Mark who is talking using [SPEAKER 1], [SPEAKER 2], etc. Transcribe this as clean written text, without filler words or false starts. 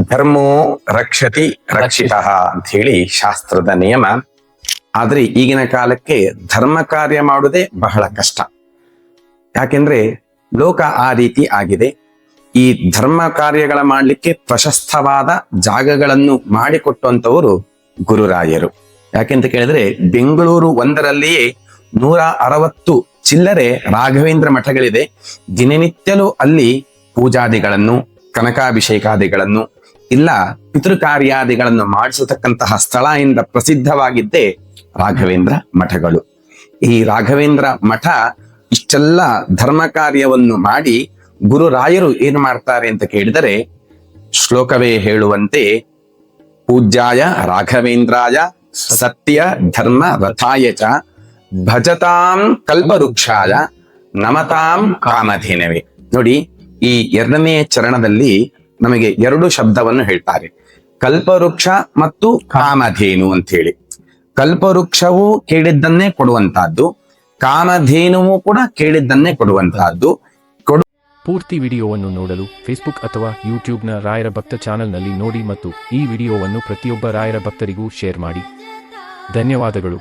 [SPEAKER 1] ಧರ್ಮೋ ರಕ್ಷತಿ ರಕ್ಷಿತಃ ಅಂತ ಹೇಳಿ ಶಾಸ್ತ್ರದ ನಿಯಮ. ಆದ್ರೆ ಈಗಿನ ಕಾಲಕ್ಕೆ ಧರ್ಮ ಕಾರ್ಯ ಮಾಡುವುದೇ ಬಹಳ ಕಷ್ಟ. ಯಾಕೆಂದ್ರೆ ಲೋಕ ಆ ರೀತಿ ಆಗಿದೆ. ಈ ಧರ್ಮ ಕಾರ್ಯಗಳ ಮಾಡಲಿಕ್ಕೆ ಪ್ರಶಸ್ತವಾದ ಜಾಗಗಳನ್ನು ಮಾಡಿಕೊಟ್ಟಂತವರು ಗುರುರಾಯರು. ಯಾಕೆಂತ ಕೇಳಿದ್ರೆ ಬೆಂಗಳೂರು ಒಂದರಲ್ಲಿಯೇ 160 ಚಿಲ್ಲರೆ ರಾಘವೇಂದ್ರ ಮಠಗಳಿದೆ. ದಿನನಿತ್ಯಲೂ ಅಲ್ಲಿ ಪೂಜಾದಿಗಳನ್ನು, ಕನಕಾಭಿಷೇಕಾದಿಗಳನ್ನು ಇಲ್ಲ ಪಿತೃಕಾರ್ಯಾದಿಗಳನ್ನು ಮಾಡಿಸತಕ್ಕಂತಹ ಸ್ಥಳ ಎಂದ ಪ್ರಸಿದ್ಧವಾಗಿದ್ದೇ ರಾಘವೇಂದ್ರ ಮಠಗಳು. ಈ ರಾಘವೇಂದ್ರ ಮಠ ಇಷ್ಟೆಲ್ಲ ಧರ್ಮ ಕಾರ್ಯವನ್ನು ಮಾಡಿ ಗುರುರಾಯರು ಏನು ಮಾಡ್ತಾರೆ ಅಂತ ಕೇಳಿದರೆ, ಶ್ಲೋಕವೇ ಹೇಳುವಂತೆ ಪೂಜ್ಯಾಯ ರಾಘವೇಂದ್ರಾಯ ಸತ್ಯ ಧರ್ಮ ರಥಾಯ ಚ ಭಜತಾಂ ಕಲ್ಪವೃಕ್ಷಾಯ ನಮತಾಂ ಕಾಮಧೇನವೇ. ನೋಡಿ, ಈ 2ನೇ ಚರಣದಲ್ಲಿ ನಮಗೆ 2 ಶಬ್ದವನ್ನು ಹೇಳ್ತಾರೆ, ಕಲ್ಪವೃಕ್ಷ ಮತ್ತು ಕಾಮಧೇನು ಅಂತ ಹೇಳಿ. ಕಲ್ಪವೃಕ್ಷವು ಕೇಳಿದ್ದನ್ನೇ ಕೊಡುವಂತಹದ್ದು, ಕಾಮಧೇನುವು ಕೂಡ ಕೇಳಿದ್ದನ್ನೇ ಕೊಡುವಂತಹದ್ದು.
[SPEAKER 2] ಪೂರ್ತಿ ವಿಡಿಯೋವನ್ನು ನೋಡಲು ಫೇಸ್ಬುಕ್ ಅಥವಾ ಯೂಟ್ಯೂಬ್ನ ರಾಯರ ಭಕ್ತ ಚಾನೆಲ್ನಲ್ಲಿ ನೋಡಿ ಮತ್ತು ಈ ವಿಡಿಯೋವನ್ನು ಪ್ರತಿಯೊಬ್ಬ ರಾಯರ ಭಕ್ತರಿಗೂ ಶೇರ್ ಮಾಡಿ. ಧನ್ಯವಾದಗಳು.